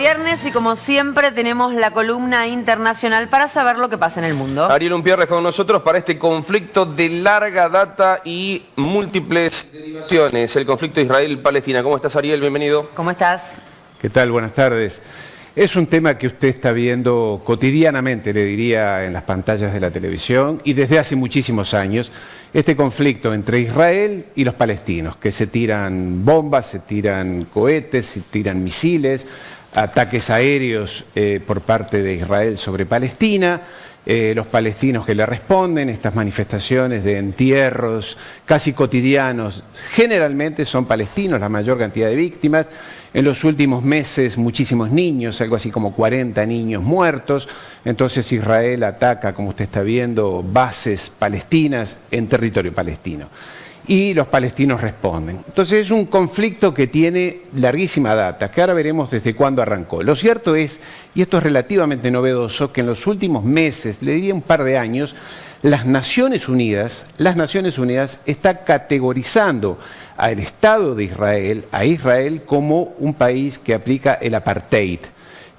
Viernes y como siempre tenemos la columna internacional para saber lo que pasa en el mundo. Ariel Umpierres con nosotros para este conflicto de larga data y múltiples derivaciones, el conflicto Israel-Palestina. ¿Cómo estás, Ariel? Bienvenido. ¿Cómo estás? ¿Qué tal? Buenas tardes. Es un tema que usted está viendo cotidianamente, le diría, en las pantallas de la televisión y desde hace muchísimos años, este conflicto entre Israel y los palestinos, que se tiran bombas, se tiran cohetes, se tiran misiles, ataques aéreos por parte de Israel sobre Palestina, los palestinos que le responden, estas manifestaciones de entierros casi cotidianos, generalmente son palestinos, la mayor cantidad de víctimas. En los últimos meses muchísimos niños, algo así como 40 niños muertos. Entonces Israel ataca, como usted está viendo, bases palestinas en territorio palestino. Y los palestinos responden. Entonces es un conflicto que tiene larguísima data, que ahora veremos desde cuándo arrancó. Lo cierto es, y esto es relativamente novedoso, que en los últimos meses, le diría un par de años, las Naciones Unidas está categorizando al Estado de Israel, a Israel, como un país que aplica el apartheid.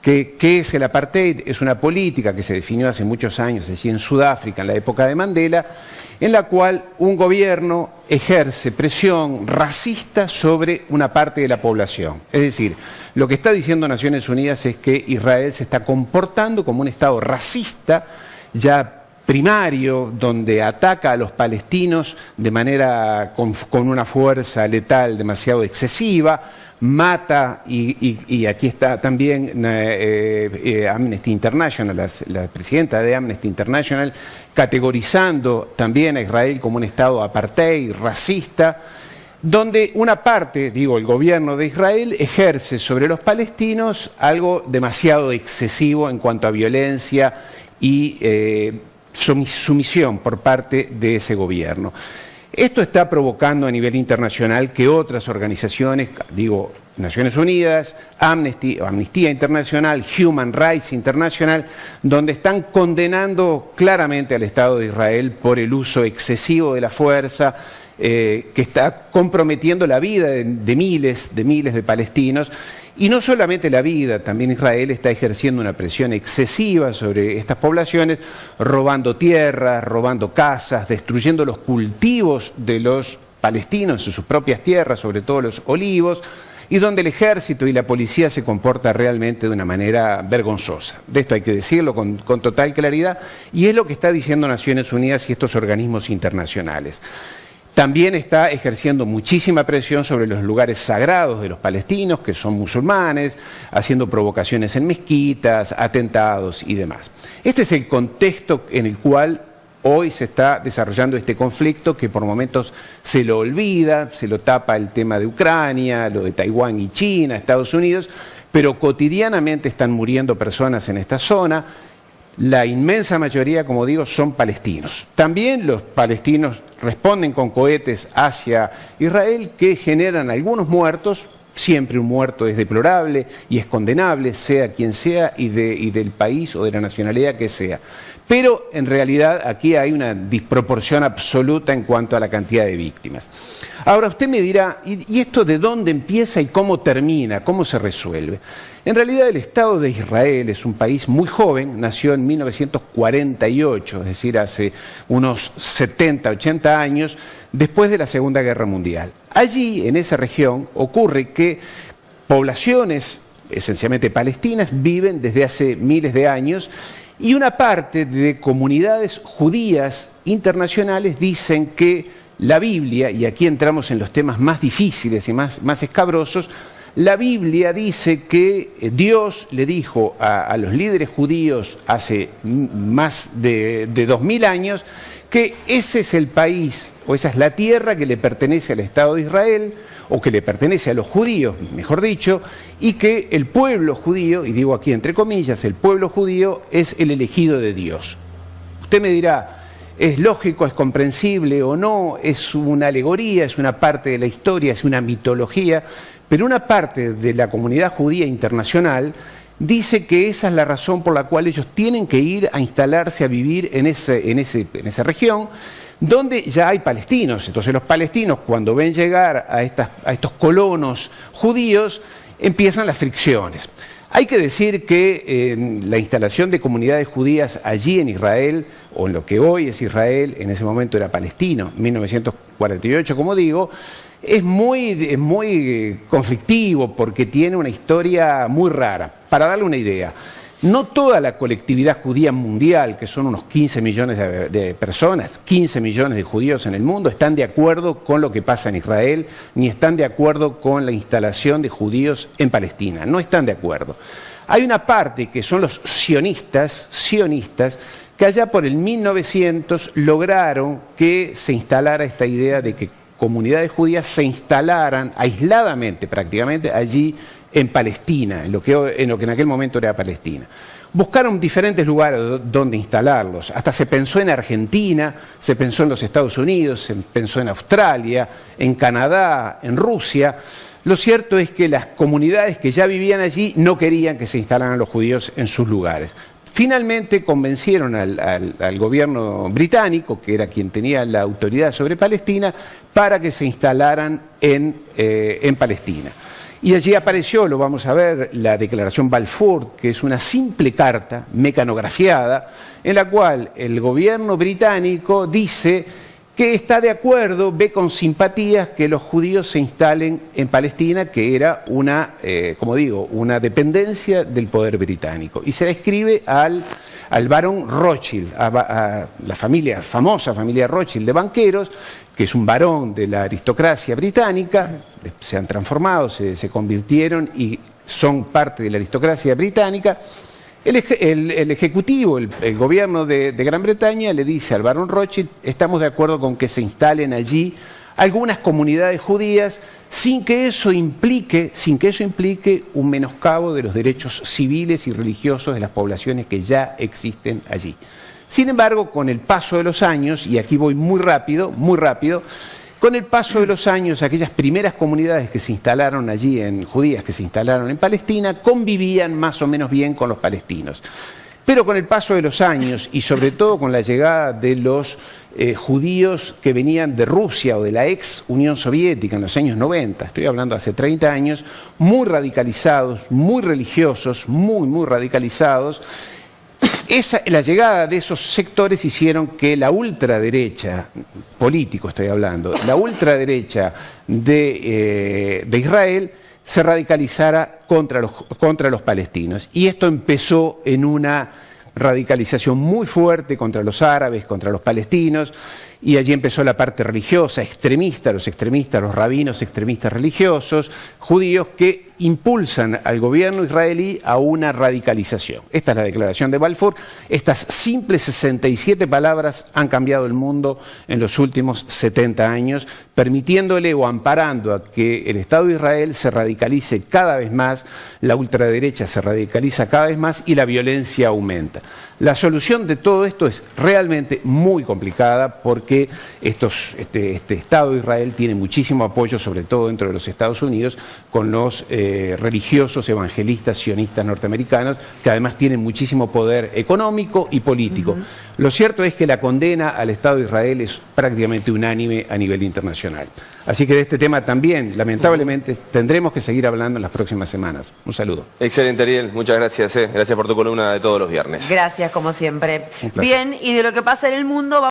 ¿Qué es el apartheid? Es una política que se definió hace muchos años, allí en Sudáfrica, en la época de Mandela, en la cual un gobierno ejerce presión racista sobre una parte de la población. Es decir, lo que está diciendo Naciones Unidas es que Israel se está comportando como un Estado racista, ya primario, donde ataca a los palestinos de manera con una fuerza letal demasiado excesiva, mata, y aquí está también Amnesty International, la presidenta de Amnesty International, categorizando también a Israel como un Estado apartheid, racista, donde una parte, el gobierno de Israel, ejerce sobre los palestinos algo demasiado excesivo en cuanto a violencia y sumisión por parte de ese gobierno. Esto está provocando a nivel internacional que otras organizaciones, Naciones Unidas, Amnistía Internacional, Human Rights International, donde están condenando claramente al Estado de Israel por el uso excesivo de la fuerza, que está comprometiendo la vida de miles de palestinos. Y no solamente la vida, también Israel está ejerciendo una presión excesiva sobre estas poblaciones, robando tierras, robando casas, destruyendo los cultivos de los palestinos en sus propias tierras, sobre todo los olivos, y donde el ejército y la policía se comportan realmente de una manera vergonzosa. De esto hay que decirlo con total claridad, y es lo que está diciendo Naciones Unidas y estos organismos internacionales. También está ejerciendo muchísima presión sobre los lugares sagrados de los palestinos, que son musulmanes, haciendo provocaciones en mezquitas, atentados y demás. Este es el contexto en el cual hoy se está desarrollando este conflicto, que por momentos se lo olvida, se lo tapa el tema de Ucrania, lo de Taiwán y China, Estados Unidos, pero cotidianamente están muriendo personas en esta zona. La inmensa mayoría, como digo, son palestinos. También los palestinos responden con cohetes hacia Israel que generan algunos muertos. Siempre un muerto es deplorable y es condenable, sea quien sea y del país o de la nacionalidad que sea. Pero en realidad aquí hay una disproporción absoluta en cuanto a la cantidad de víctimas. Ahora usted me dirá, ¿y esto de dónde empieza y cómo termina? ¿Cómo se resuelve? En realidad el Estado de Israel es un país muy joven, nació en 1948, es decir, hace unos 70, 80 años, después de la Segunda Guerra Mundial. Allí, en esa región, ocurre que poblaciones, esencialmente palestinas, viven desde hace miles de años, y una parte de comunidades judías internacionales dicen que la Biblia, y aquí entramos en los temas más difíciles y más escabrosos, la Biblia dice que Dios le dijo a los líderes judíos hace más de 2000 años que ese es el país, o esa es la tierra que le pertenece al Estado de Israel, o que le pertenece a los judíos, mejor dicho, y que el pueblo judío, y digo aquí entre comillas, el pueblo judío es el elegido de Dios. Usted me dirá, ¿es lógico, es comprensible o no? ¿Es una alegoría, es una parte de la historia, es una mitología? Pero una parte de la comunidad judía internacional dice que esa es la razón por la cual ellos tienen que ir a instalarse, a vivir en esa región, donde ya hay palestinos. Entonces los palestinos, cuando ven llegar a estos colonos judíos, empiezan las fricciones. Hay que decir que la instalación de comunidades judías allí en Israel, o en lo que hoy es Israel, en ese momento era Palestino, 1948, como digo, es muy conflictivo porque tiene una historia muy rara. Para darle una idea, no toda la colectividad judía mundial, que son unos 15 millones de personas, 15 millones de judíos en el mundo, están de acuerdo con lo que pasa en Israel, ni están de acuerdo con la instalación de judíos en Palestina. No están de acuerdo. Hay una parte que son los sionistas, que allá por el 1900 lograron que se instalara esta idea de que comunidades judías se instalaran aisladamente prácticamente allí en Palestina, en lo que en aquel momento era Palestina. Buscaron diferentes lugares donde instalarlos, hasta se pensó en Argentina, se pensó en los Estados Unidos, se pensó en Australia, en Canadá, en Rusia. Lo cierto es que las comunidades que ya vivían allí no querían que se instalaran los judíos en sus lugares. Finalmente convencieron al gobierno británico, que era quien tenía la autoridad sobre Palestina, para que se instalaran en Palestina. Y allí apareció, lo vamos a ver, la Declaración Balfour, que es una simple carta mecanografiada, en la cual el gobierno británico dice que está de acuerdo, ve con simpatías que los judíos se instalen en Palestina, que era como digo, una dependencia del poder británico. Y se la escribe al barón Rothschild, a la famosa familia Rothschild de banqueros, que es un varón de la aristocracia británica, se han transformado, se convirtieron y son parte de la aristocracia británica. El ejecutivo, el gobierno de Gran Bretaña le dice al barón Rothschild: estamos de acuerdo con que se instalen allí algunas comunidades judías sin que eso implique un menoscabo de los derechos civiles y religiosos de las poblaciones que ya existen allí. Sin embargo, con el paso de los años, y aquí voy muy rápido, con el paso de los años, aquellas primeras comunidades que se instalaron allí, judías que se instalaron en Palestina, convivían más o menos bien con los palestinos. Pero con el paso de los años, y sobre todo con la llegada de los judíos que venían de Rusia o de la ex Unión Soviética en los años 90, estoy hablando hace 30 años, muy radicalizados, muy religiosos, muy radicalizados. La llegada de esos sectores hicieron que la ultraderecha, político estoy hablando, la ultraderecha de Israel se radicalizara contra los palestinos. Y esto empezó en una radicalización muy fuerte contra los árabes, contra los palestinos, y allí empezó la parte religiosa, extremista, los rabinos extremistas religiosos, judíos que impulsan al gobierno israelí a una radicalización. Esta es la Declaración de Balfour. Estas simples 67 palabras han cambiado el mundo en los últimos 70 años, permitiéndole o amparando a que el Estado de Israel se radicalice cada vez más, la ultraderecha se radicaliza cada vez más y la violencia aumenta. La solución de todo esto es realmente muy complicada porque este Estado de Israel tiene muchísimo apoyo, sobre todo dentro de los Estados Unidos, con los religiosos evangelistas sionistas norteamericanos, que además tienen muchísimo poder económico y político. Lo cierto es que la condena al Estado de Israel es prácticamente unánime a nivel internacional. Así que de este tema también, lamentablemente, tendremos que seguir hablando en las próximas semanas. Un saludo. Excelente, Ariel. Muchas gracias. Gracias por tu columna de todos los viernes. Gracias, como siempre. Un placer. Bien, y de lo que pasa en el mundo...